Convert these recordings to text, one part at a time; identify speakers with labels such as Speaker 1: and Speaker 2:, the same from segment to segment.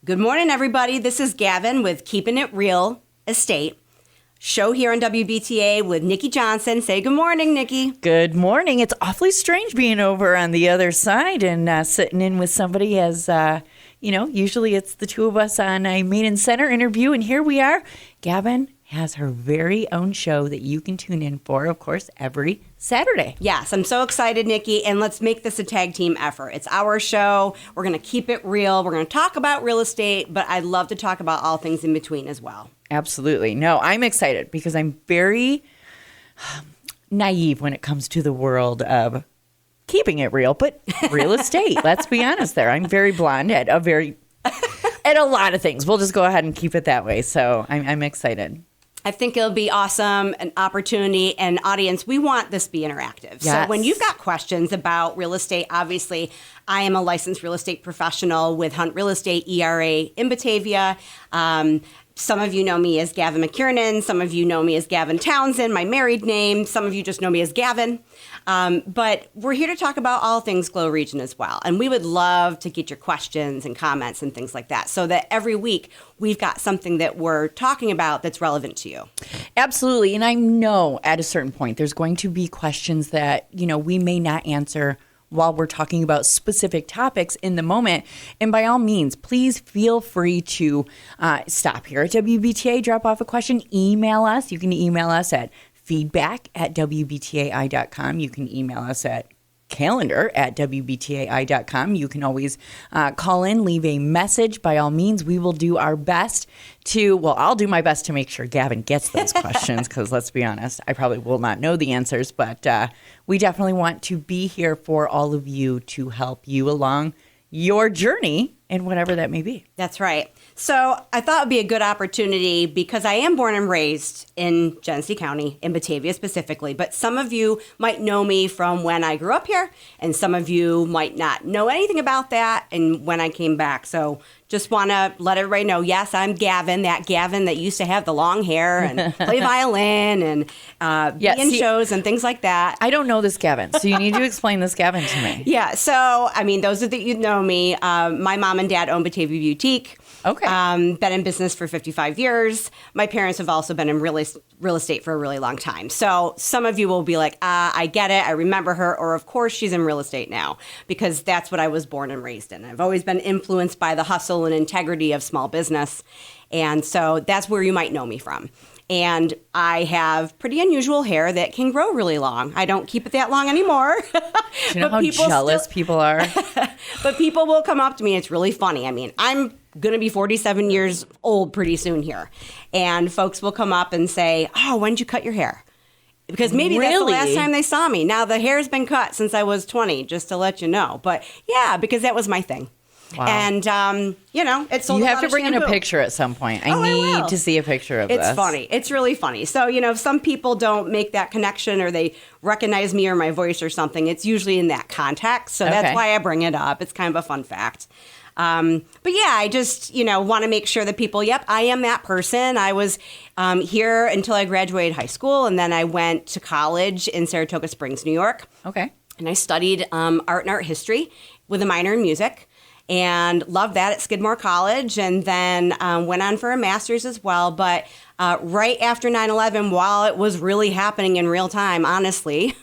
Speaker 1: Good morning, everybody. This is Gavin with Keeping It Real Estate. Show here on WBTA with Nici Johnson. Say good morning, Nici.
Speaker 2: Good morning. It's awfully strange being over on the other side and sitting in with somebody as, usually it's the two of us on a Main and Center interview. And here we are. Gavin has her very own show that you can tune in for, of course, every Saturday.
Speaker 1: Yes, I'm so excited, Nici, and let's make this a tag team effort. It's our show. We're going to keep it real. We're going to talk about real estate, but I'd love to talk about all things in between as well.
Speaker 2: Absolutely. No, I'm excited because I'm very naive when it comes to the world of keeping it real, but real estate. Let's be honest there. I'm very blonde at a lot of things. We'll just go ahead and keep it that way. So I'm excited.
Speaker 1: I think it'll be awesome, an opportunity, and audience, we want this to be interactive.
Speaker 2: Yes.
Speaker 1: So when you've got questions about real estate, obviously, I am a licensed real estate professional with Hunt Real Estate, ERA in Batavia. Some of you know me as Gavin McKiernan. Some of you know me as Gavin Townsend, my married name. Some of you just know me as Gavin. But we're here to talk about all things Glow Region as well. And we would love to get your questions and comments and things like that so that every week we've got something that we're talking about that's relevant to you.
Speaker 2: Absolutely. And I know at a certain point there's going to be questions that, we may not answer while we're talking about specific topics in the moment. And by all means, please feel free to stop here at WBTA, drop off a question, email us. You can email us at feedback@wbtai.com. You can email us at calendar@wbtai.com. You can always call in, leave a message. By all means, we will do our best I'll do my best to make sure Gavin gets those questions because let's be honest, I probably will not know the answers, but we definitely want to be here for all of you to help you along your journey and whatever that may be.
Speaker 1: That's right. So I thought it would be a good opportunity because I am born and raised in Genesee County, in Batavia specifically, but some of you might know me from when I grew up here, and some of you might not know anything about that and when I came back. So just want to let everybody know, yes, I'm Gavin that used to have the long hair and play violin and be in shows and things like that.
Speaker 2: I don't know this Gavin, so you need to explain this Gavin to me.
Speaker 1: Yeah, so, those of you know me, my mom and dad own Batavia Boutique.
Speaker 2: Okay.
Speaker 1: Been in business for 55 years. My parents have also been in real estate for a really long time. So some of you will be like, I get it. I remember her. Or, of course, she's in real estate now because that's what I was born and raised in. I've always been influenced by the hustle and integrity of small business. And so that's where you might know me from. And I have pretty unusual hair that can grow really long. I don't keep it that long anymore.
Speaker 2: Do you know how jealous people are?
Speaker 1: But people will come up to me. It's really funny. I'm going to be 47 years old pretty soon here. And folks will come up and say, oh, when did you cut your hair? Because maybe that's the last time they saw me. Now, the hair's been cut since I was 20, just to let you know. But yeah, because that was my thing.
Speaker 2: Wow.
Speaker 1: And, it's sold.
Speaker 2: You have to bring in a picture at some point. I need to see a picture of this.
Speaker 1: It's funny. It's really funny. So, some people don't make that connection or they recognize me or my voice or something. It's usually in that context. So that's why I bring it up. It's kind of a fun fact. But yeah, I just, want to make sure that people, yep, I am that person. I was here until I graduated high school. And then I went to college in Saratoga Springs, New York.
Speaker 2: Okay.
Speaker 1: And I studied art and art history with a minor in music. And loved that at Skidmore College, and then went on for a master's as well. But right after 9/11, while it was really happening in real time, honestly,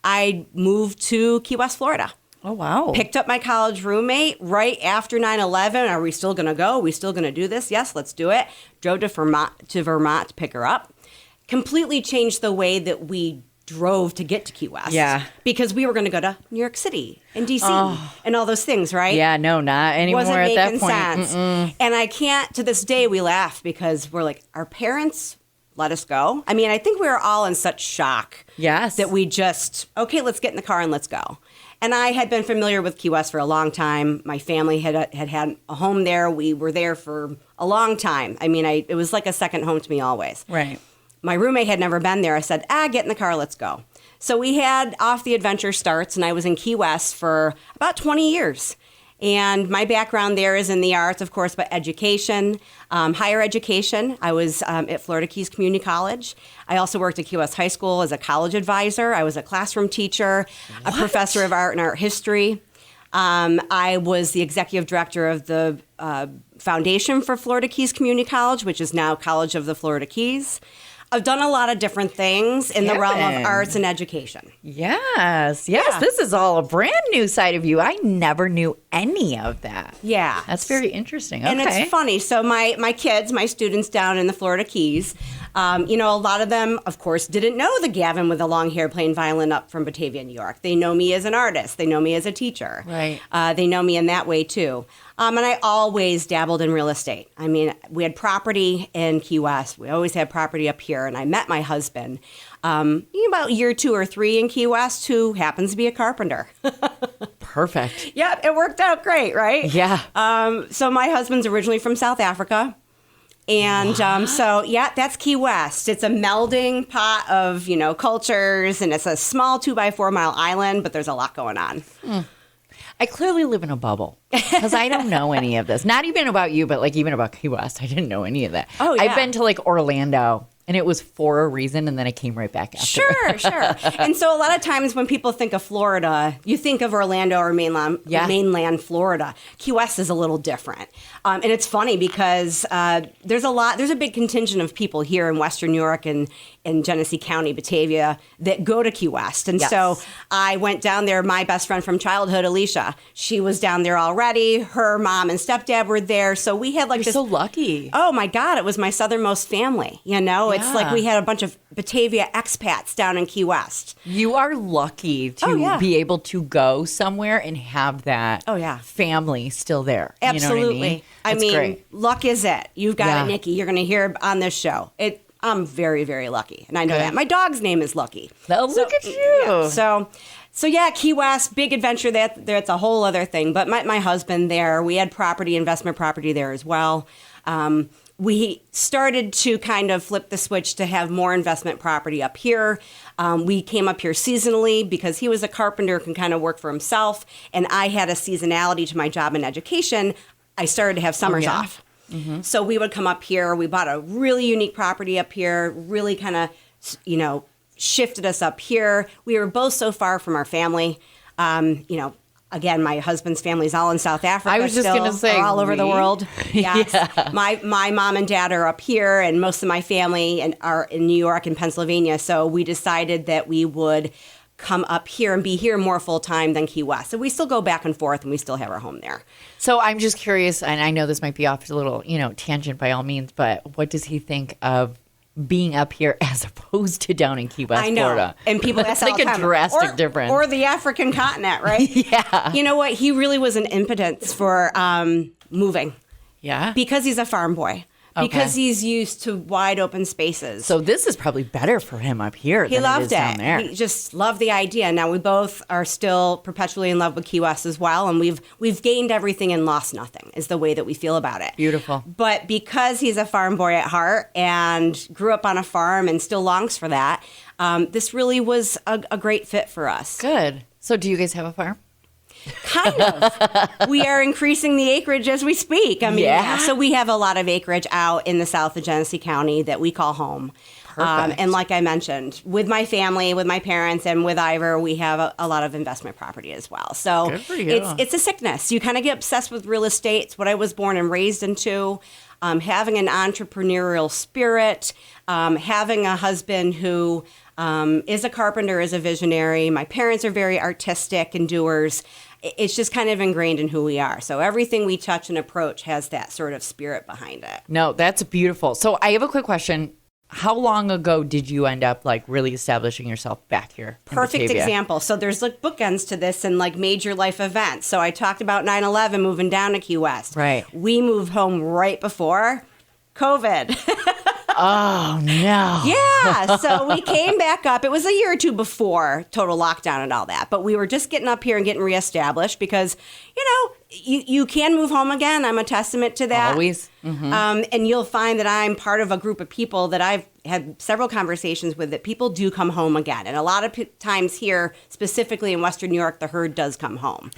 Speaker 1: I moved to Key West, Florida.
Speaker 2: Oh, wow.
Speaker 1: Picked up my college roommate right after 9/11. Are we still going to go? Are we still going to do this? Yes, let's do it. Drove to Vermont to pick her up. Completely changed the way that we drove to get to Key West.
Speaker 2: Yeah.
Speaker 1: Because we were going to go to New York City and D.C. and all those things, right?
Speaker 2: Yeah, no, not anymore at that point.
Speaker 1: Wasn't making sense. And I can't, to this day, we laugh because we're like, our parents let us go. I think we were all in such shock.
Speaker 2: Yes.
Speaker 1: That we just, okay, let's get in the car and let's go. And I had been familiar with Key West for a long time. My family had a home there. We were there for a long time. It was like a second home to me always.
Speaker 2: Right.
Speaker 1: My roommate had never been there. I said, get in the car, let's go. So we had Off the Adventure starts, and I was in Key West for about 20 years. And my background there is in the arts, of course, but education, higher education. I was at Florida Keys Community College. I also worked at Key West High School as a college advisor. I was a classroom teacher, a professor of art and art history. I was the executive director of the Foundation for Florida Keys Community College, which is now College of the Florida Keys. I've done a lot of different things in the realm of arts and education.
Speaker 2: Yes.
Speaker 1: Yeah.
Speaker 2: This is all a brand new side of you. I never knew any of that.
Speaker 1: Yeah.
Speaker 2: That's very interesting. Okay.
Speaker 1: And it's funny. So my kids, my students down in the Florida Keys, a lot of them, of course, didn't know the Gavin with the long hair playing violin up from Batavia, New York. They know me as an artist. They know me as a teacher.
Speaker 2: Right.
Speaker 1: They know me in that way, too. And I always dabbled in real estate. I mean, we had property in Key West. We always had property up here. And I met my husband about year 2 or 3 in Key West, who happens to be a carpenter.
Speaker 2: Perfect.
Speaker 1: Yep, it worked out great, right?
Speaker 2: Yeah.
Speaker 1: So my husband's originally from South Africa. And that's Key West. It's a melding pot of, cultures, and it's a small 2x4 mile island, but there's a lot going on.
Speaker 2: I clearly live in a bubble because I don't know any of this. Not even about you, but like even about Key West. I didn't know any of that.
Speaker 1: Oh, yeah.
Speaker 2: I've been to like Orlando, and it was for a reason, and then I came right back after.
Speaker 1: Sure. And so a lot of times when people think of Florida, you think of Orlando or mainland Florida. Key West is a little different. And it's funny because there's a big contingent of people here in Western New York and in Genesee County, Batavia, that go to Key West. And so I went down there. My best friend from childhood, Alicia, she was down there already. Her mom and stepdad were there. So we had
Speaker 2: You're so lucky.
Speaker 1: Oh my God, it was my southernmost family. It's like we had a bunch of Batavia expats down in Key West.
Speaker 2: You are lucky to be able to go somewhere and have that family still there.
Speaker 1: Absolutely.
Speaker 2: You know what I mean?
Speaker 1: Great. Luck is it. You've got it, Nici. You're going to hear on this show. I'm very, very lucky. And I know that. My dog's name is Lucky.
Speaker 2: Oh, look at you.
Speaker 1: Yeah, So Key West, big adventure. That's a whole other thing. But my husband there, we had investment property there as well. We started to kind of flip the switch to have more investment property up here. We came up here seasonally because he was a carpenter, can kind of work for himself. And I had a seasonality to my job in education. I started to have summers off. Mm-hmm. So we would come up here. We bought a really unique property up here, really kind of, shifted us up here. We were both so far from our family. Again, my husband's family's all in South Africa.
Speaker 2: I was just going to say,
Speaker 1: all over the world. Yes.
Speaker 2: Yeah.
Speaker 1: My mom and dad are up here, and most of my family are in New York and Pennsylvania. So we decided that we would come up here and be here more full time than Key West. So we still go back and forth, and we still have our home there.
Speaker 2: So I'm just curious, and I know this might be off a little, tangent by all means, but what does he think of being up here as opposed to down in Key West,
Speaker 1: I know.
Speaker 2: Florida?
Speaker 1: And people ask
Speaker 2: like
Speaker 1: all the
Speaker 2: a
Speaker 1: time,
Speaker 2: drastic difference.
Speaker 1: Or the African continent, right?
Speaker 2: Yeah.
Speaker 1: You know what? He really was an impotence for moving.
Speaker 2: Yeah.
Speaker 1: Because he's a farm boy. Because he's used to wide open spaces.
Speaker 2: So this is probably better for him up here
Speaker 1: He
Speaker 2: than
Speaker 1: loved
Speaker 2: it is down there.
Speaker 1: He just loved the idea. Now we both are still perpetually in love with Key West as well, and we've gained everything and lost nothing is the way that we feel about it.
Speaker 2: Beautiful.
Speaker 1: But because he's a farm boy at heart and grew up on a farm and still longs for that, this really was a great fit for us.
Speaker 2: Good. So do you guys have a farm?
Speaker 1: Kind of. We are increasing the acreage as we speak. So we have a lot of acreage out in the south of Genesee County that we call home. And like I mentioned, with my family, with my parents, and with Ivor, we have a lot of investment property as well. So
Speaker 2: good for you.
Speaker 1: It's a sickness. You kind of get obsessed with real estate. It's what I was born and raised into. Having an entrepreneurial spirit, having a husband who is a carpenter, is a visionary. My parents are very artistic and doers. It's just kind of ingrained in who we are. So everything we touch and approach has that sort of spirit behind it.
Speaker 2: No, that's beautiful. So I have a quick question. How long ago did you end up like really establishing yourself back here?
Speaker 1: Perfect example. So there's like bookends to this and like major life events. So I talked about 9/11 moving down to Key West.
Speaker 2: Right.
Speaker 1: We moved home right before COVID.
Speaker 2: Oh, no.
Speaker 1: Yeah. So we came back up. It was a year or two before total lockdown and all that. But we were just getting up here and getting reestablished because, you can move home again. I'm a testament to that.
Speaker 2: Always. Mm-hmm.
Speaker 1: And you'll find that I'm part of a group of people that I've had several conversations with that people do come home again. And a lot of times here, specifically in Western New York, the herd does come home.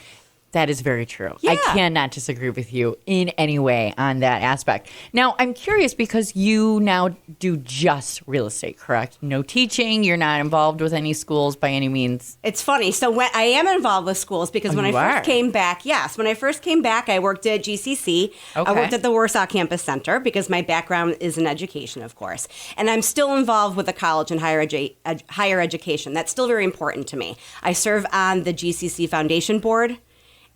Speaker 2: That is very true.
Speaker 1: Yeah.
Speaker 2: I cannot disagree with you in any way on that aspect. Now, I'm curious because you now do just real estate, correct? No teaching. You're not involved with any schools by any means.
Speaker 1: It's funny. So when I am involved with schools because when I
Speaker 2: you
Speaker 1: first
Speaker 2: are?
Speaker 1: came back, when I first came back, I worked at GCC. I
Speaker 2: Okay.
Speaker 1: worked at the Warsaw Campus Center because my background is in education, of course. And I'm still involved with the college and higher education. That's still very important to me. I serve on the GCC Foundation Board,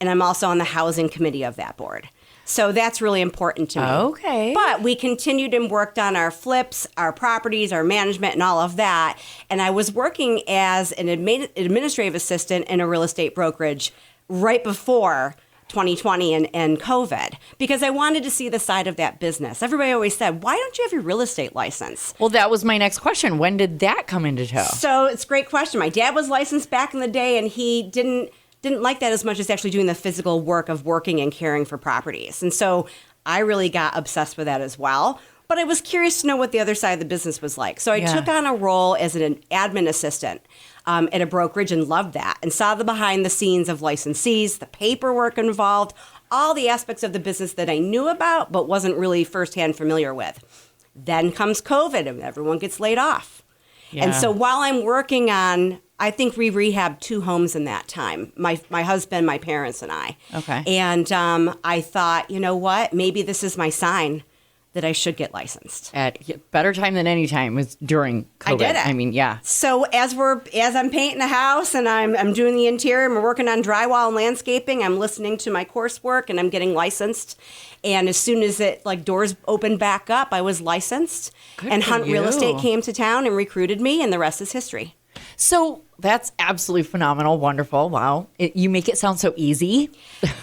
Speaker 1: and I'm also on the housing committee of that board. So that's really important to me.
Speaker 2: Okay.
Speaker 1: But we continued and worked on our flips, our properties, our management, and all of that. And I was working as an administrative assistant in a real estate brokerage right before 2020 and COVID because I wanted to see the side of that business. Everybody always said, why don't you have your real estate license?
Speaker 2: Well, that was my next question. When did that come into tow?
Speaker 1: So it's a great question. My dad was licensed back in the day, and he didn't like that as much as actually doing the physical work of working and caring for properties. And so I really got obsessed with that as well. But I was curious to know what the other side of the business was like. So I took on a role as an admin assistant at a brokerage and loved that and saw the behind the scenes of licensees, the paperwork involved, all the aspects of the business that I knew about but wasn't really firsthand familiar with. Then comes COVID and everyone gets laid off.
Speaker 2: Yeah.
Speaker 1: And so while I'm working on, I think we rehabbed 2 homes in that time, my husband, my parents, and I.
Speaker 2: Okay.
Speaker 1: And I thought, you know what, maybe this is my sign that I should get licensed.
Speaker 2: At better time than any time was during COVID.
Speaker 1: I did it.
Speaker 2: I mean, yeah.
Speaker 1: So as I'm painting a house and I'm doing the interior and we're working on drywall and landscaping, I'm listening to my coursework and I'm getting licensed. And as soon as doors opened back up, I was licensed.
Speaker 2: Good
Speaker 1: and
Speaker 2: for
Speaker 1: Hunt Real
Speaker 2: you.
Speaker 1: Estate came to town and recruited me, and the rest is history.
Speaker 2: So that's absolutely phenomenal. Wonderful. Wow. You make it sound so easy.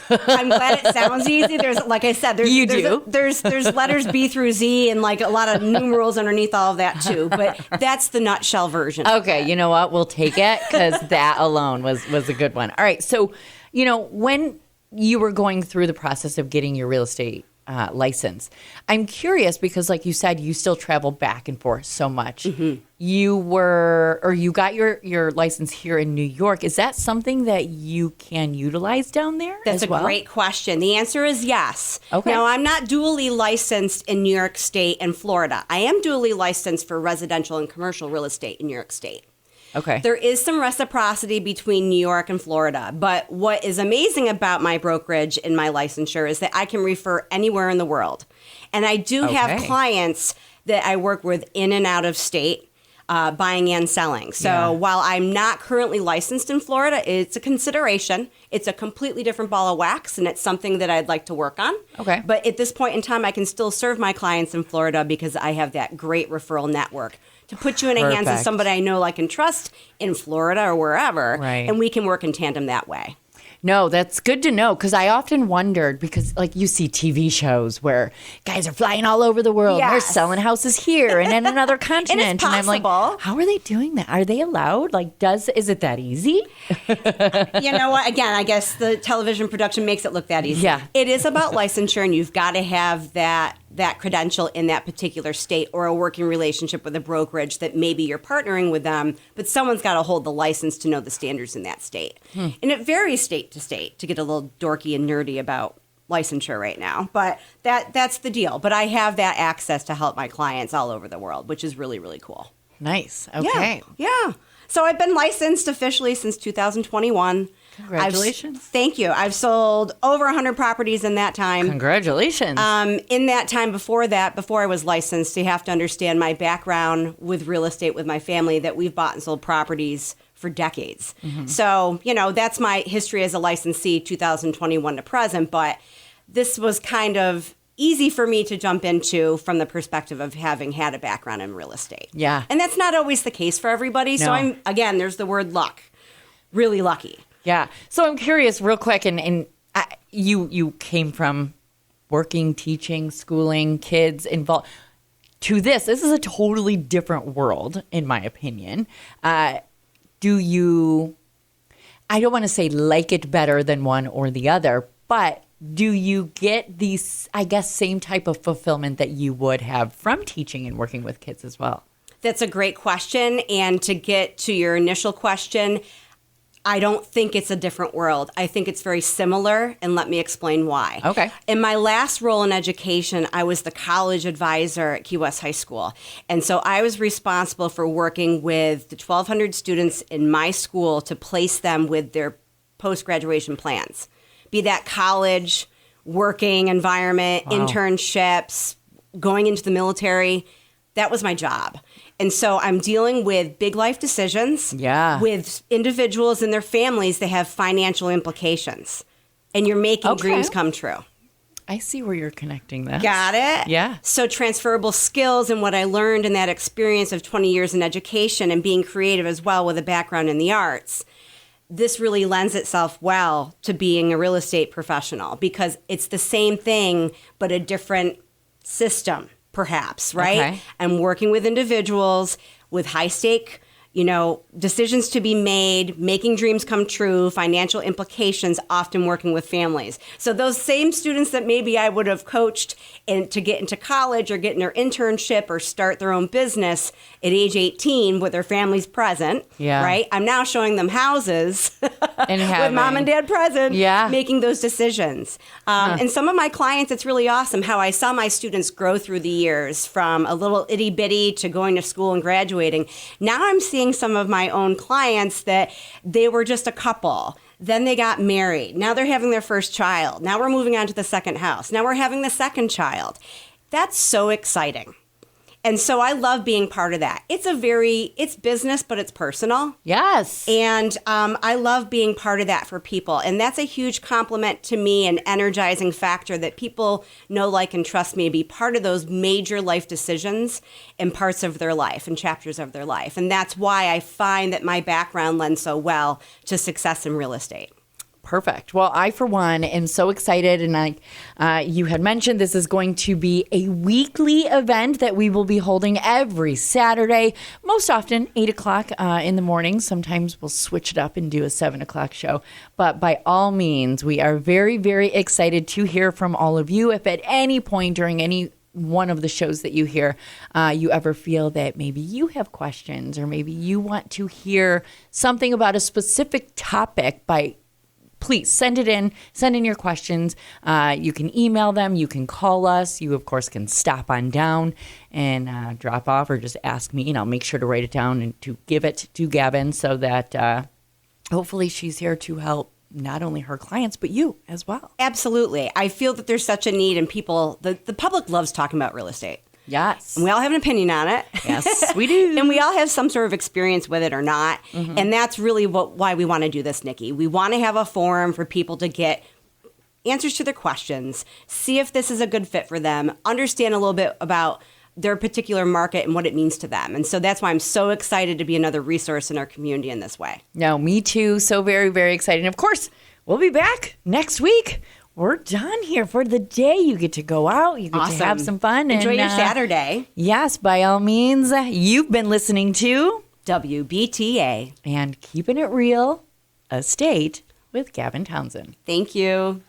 Speaker 1: I'm glad it sounds easy. There's, like I said, there's letters B through Z and like a lot of numerals underneath all of that too. But that's the nutshell version.
Speaker 2: Okay. You know what? We'll take it because that alone was a good one. All right. So, when you were going through the process of getting your real estate license, I'm curious because, like you said, you still travel back and forth so much. Mm-hmm. You got your license here in New York. Is that something that you can utilize down there?
Speaker 1: That's
Speaker 2: as well?
Speaker 1: a great question. The answer is yes.
Speaker 2: Okay.
Speaker 1: Now, I'm not dually licensed in New York State and Florida. I am dually licensed for residential and commercial real estate in New York State.
Speaker 2: Okay.
Speaker 1: There is some reciprocity between New York and Florida, but what is amazing about my brokerage and my licensure is that I can refer anywhere in the world. And I do have clients that I work with in and out of state, buying and selling. So while I'm not currently licensed in Florida, it's a consideration. It's a completely different ball of wax, and it's something that I'd like to work on.
Speaker 2: Okay.
Speaker 1: But at this point in time, I can still serve my clients in Florida because I have that great referral network to put you in the hands of
Speaker 2: Perfect.
Speaker 1: somebody I know, like, and trust in Florida or wherever,
Speaker 2: Right.
Speaker 1: and we can work in tandem that way.
Speaker 2: No, that's good to know because I often wondered because like you see TV shows where guys are flying all over the world and they're
Speaker 1: Yes.
Speaker 2: selling houses here and in another continent.
Speaker 1: And it's
Speaker 2: I'm like,
Speaker 1: possible.
Speaker 2: how are they doing that? Are they allowed? Like, is it that easy?
Speaker 1: You know what? Again, I guess the television production makes it look that easy.
Speaker 2: Yeah.
Speaker 1: It is about licensure, and you've got to have that credential in that particular state or a working relationship with a brokerage that maybe you're partnering with them, but someone's got to hold the license to know the standards in that state. And it varies state to state, to get a little dorky and nerdy about licensure right now. But that's the deal. But I have that access to help my clients all over the world, which is really, really cool.
Speaker 2: Nice. Okay.
Speaker 1: Yeah. So I've been licensed officially since 2021.
Speaker 2: Congratulations.
Speaker 1: Thank you. I've sold over 100 properties in that time.
Speaker 2: Congratulations.
Speaker 1: In that time before I was licensed, you have to understand my background with real estate with my family, that we've bought and sold properties for decades. So, that's my history as a licensee, 2021 to present. But this was kind of easy for me to jump into from the perspective of having had a background in real estate.
Speaker 2: Yeah.
Speaker 1: And that's not always the case for everybody. So
Speaker 2: No.
Speaker 1: there's the word luck. Really lucky.
Speaker 2: Yeah. So I'm curious, real quick, and you came from working, teaching, schooling, kids involved to this. This is a totally different world, in my opinion. Do you? I don't want to say like it better than one or the other, but do you get these, I guess, same type of fulfillment that you would have from teaching and working with kids as well?
Speaker 1: That's a great question. And to get to your initial question, I don't think it's a different world. I think it's very similar, and let me explain why.
Speaker 2: Okay.
Speaker 1: In my last role in education, I was the college advisor at Key West High School. And so I was responsible for working with the 1,200 students in my school to place them with their post-graduation plans, be that college, working environment, internships, going into the military. That was my job. And so I'm dealing with big life decisions with individuals and their families that have financial implications. And you're making dreams come true.
Speaker 2: I see where you're connecting that.
Speaker 1: Got it?
Speaker 2: Yeah.
Speaker 1: So transferable skills and what I learned in that experience of 20 years in education and being creative as well with a background in the arts, this really lends itself well to being a real estate professional because it's the same thing but a different system. Perhaps, right?
Speaker 2: Okay.
Speaker 1: I'm working with individuals with high stake, decisions to be made, making dreams come true, financial implications, often working with families. So those same students that maybe I would have coached to get into college or get in their internship or start their own business at age 18 with their families present, right? I'm now showing them houses with mom and dad present, making those decisions. And some of my clients, it's really awesome how I saw my students grow through the years from a little itty bitty to going to school and graduating. Now I'm seeing some of my own clients that they were just a couple. Then they got married. Now they're having their first child. Now we're moving on to the second house. Now we're having the second child. That's so exciting. And so I love being part of that. It's business, but it's personal.
Speaker 2: Yes.
Speaker 1: And I love being part of that for people. And that's a huge compliment to me, an energizing factor that people know, like, and trust me to be part of those major life decisions in parts of their life and chapters of their life. And that's why I find that my background lends so well to success in real estate.
Speaker 2: Perfect. Well, I, for one, am so excited. And you had mentioned this is going to be a weekly event that we will be holding every Saturday, most often 8 o'clock in the morning. Sometimes we'll switch it up and do a 7 o'clock show. But by all means, we are very, very excited to hear from all of you. If at any point during any one of the shows that you hear, you ever feel that maybe you have questions or maybe you want to hear something about a specific topic, please send in your questions. You can email them. You can call us. You, of course, can stop on down and drop off or just ask me, and I'll make sure to write it down and to give it to Gavin so that hopefully she's here to help not only her clients, but you as well.
Speaker 1: Absolutely. I feel that there's such a need, and the public loves talking about real estate.
Speaker 2: Yes.
Speaker 1: And we all have an opinion on it.
Speaker 2: Yes, we do.
Speaker 1: And we all have some sort of experience with it or not. Mm-hmm. And that's really why we want to do this, Nici. We want to have a forum for people to get answers to their questions, see if this is a good fit for them, understand a little bit about their particular market and what it means to them. And so that's why I'm so excited to be another resource in our community in this way.
Speaker 2: No, me too. So very, very excited. And of course, we'll be back next week. We're done here for the day. You get to go out. You get to have some fun.
Speaker 1: Enjoy your Saturday.
Speaker 2: Yes, by all means. You've been listening to
Speaker 1: WBTA.
Speaker 2: And Keeping It Real Estate with Gavin Townsend.
Speaker 1: Thank you.